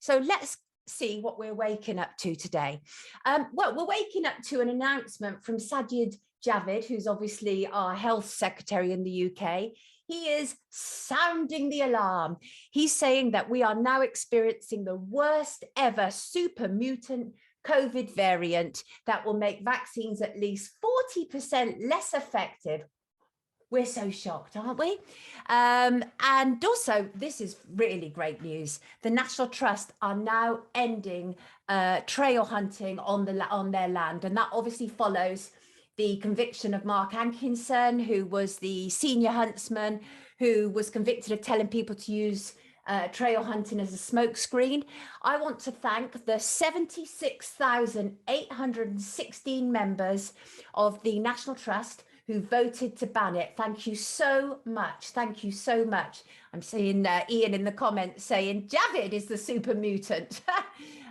So let's see what we're waking up to today. Well, we're waking up to an announcement from Sajid Javid, who's obviously our health secretary in the UK. He is sounding the alarm. He's saying that we are now experiencing the worst ever super mutant COVID variant that will make vaccines at least 40% less effective. We're so shocked, aren't we? And also, this is really great news. The National Trust are now ending trail hunting on their land, and that obviously follows the conviction of Mark Hankinson, who was the senior huntsman who was convicted of telling people to use trail hunting as a smokescreen. I want to thank the 76,816 members of the National Trust who voted to ban it. Thank you so much. Thank you so much. I'm seeing Ian in the comments saying Javid is the super mutant.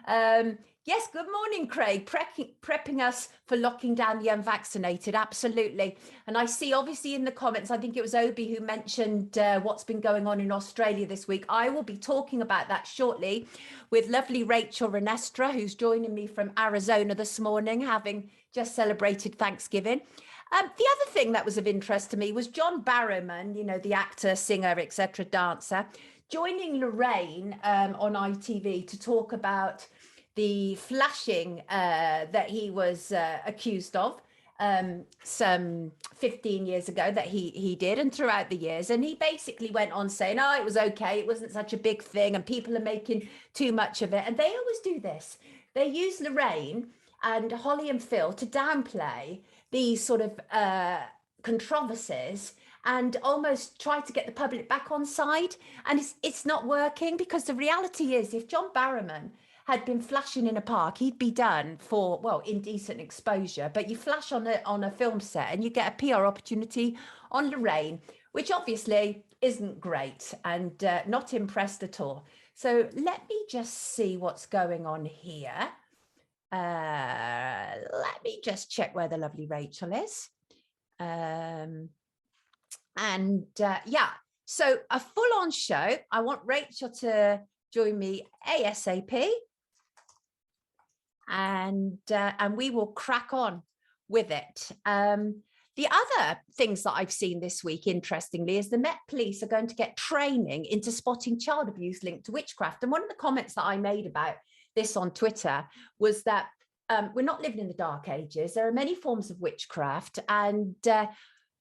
Yes, good morning, Craig. Prepping us for locking down the unvaccinated. Absolutely. And I see obviously in the comments, I think it was Obi who mentioned what's been going on in Australia this week. I will be talking about that shortly with lovely Rachel Renestra, who's joining me from Arizona this morning, having just celebrated Thanksgiving. The other thing that was of interest to me was John Barrowman, you know, the actor, singer, etc., dancer, joining Lorraine on ITV to talk about the flashing that he was accused of some 15 years ago that he did, and throughout the years. And he basically went on saying, oh, it was okay, it wasn't such a big thing, and people are making too much of it. And they always do this. They use Lorraine and Holly and Phil to downplay these sort of controversies and almost try to get the public back on side. And it's not working, because the reality is, if John Barrowman had been flashing in a park, he'd be done for, well, indecent exposure. But you flash on a film set and you get a PR opportunity on Lorraine, which obviously isn't great, and not impressed at all. So let me just see what's going on here. Let me just check where the lovely Rachel is. Yeah, so a full-on show. I want Rachel to join me ASAP, and we will crack on with it. The other things that I've seen this week, interestingly, is the Met Police are going to get training into spotting child abuse linked to witchcraft. And one of the comments that I made about this on Twitter was that we're not living in the dark ages. There are many forms of witchcraft, and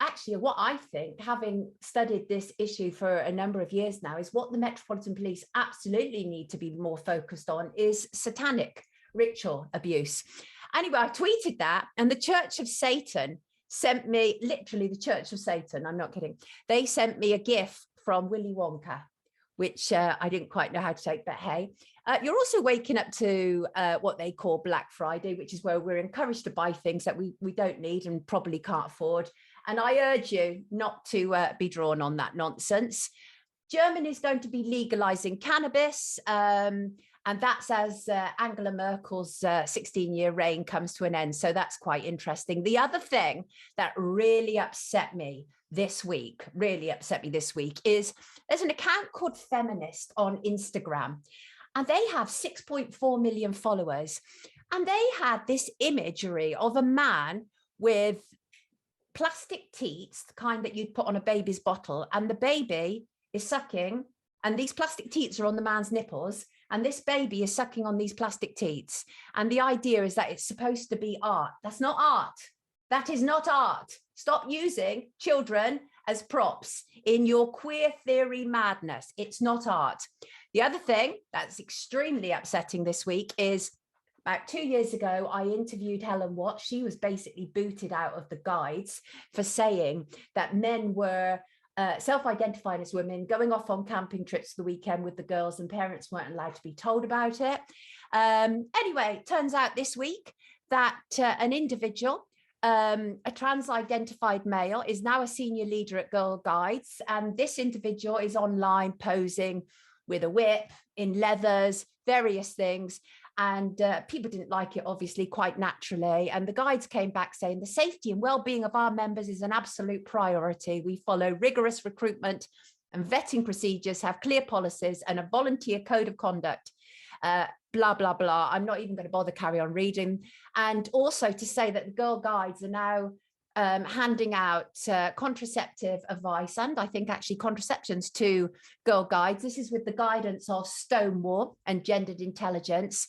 actually what I think, having studied this issue for a number of years now, is what the Metropolitan Police absolutely need to be more focused on is satanic ritual abuse. Anyway, I tweeted that, and the Church of Satan sent me, literally the Church of Satan, I'm not kidding, they sent me a GIF from Willy Wonka, which I didn't quite know how to take, but hey. You're also waking up to what they call Black Friday, which is where we're encouraged to buy things that we don't need and probably can't afford. And I urge you not to be drawn on that nonsense. Germany is going to be legalizing cannabis, and that's as Angela Merkel's 16-year reign comes to an end. So that's quite interesting. The other thing that really upset me this week, is there's an account called Feminist on Instagram, and they have 6.4 million followers. And they had this imagery of a man with plastic teats, the kind that you'd put on a baby's bottle, and the baby is sucking, and these plastic teats are on the man's nipples, and this baby is sucking on these plastic teats. And the idea is that it's supposed to be art. That's not art. That is not art. Stop using children as props in your queer theory madness. It's not art. The other thing that's extremely upsetting this week is about 2 years ago, I interviewed Helen Watts. She was basically booted out of the guides for saying that men were self-identified as women, going off on camping trips for the weekend with the girls, and parents weren't allowed to be told about it. Anyway, it turns out this week that an individual, a trans-identified male, is now a senior leader at Girl Guides, and this individual is online posing with a whip, in leathers, various things. And people didn't like it, obviously, quite naturally. And the guides came back saying the safety and well-being of our members is an absolute priority. We follow rigorous recruitment and vetting procedures, have clear policies and a volunteer code of conduct. blah, blah, blah. I'm not even going to bother carry on reading. And also to say that the Girl Guides are now handing out contraceptive advice, and I think actually contraceptions to Girl Guides. This is with the guidance of Stonewall and Gendered Intelligence.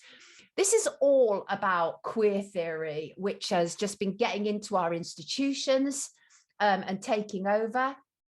This is all about queer theory, which has just been getting into our institutions and taking over.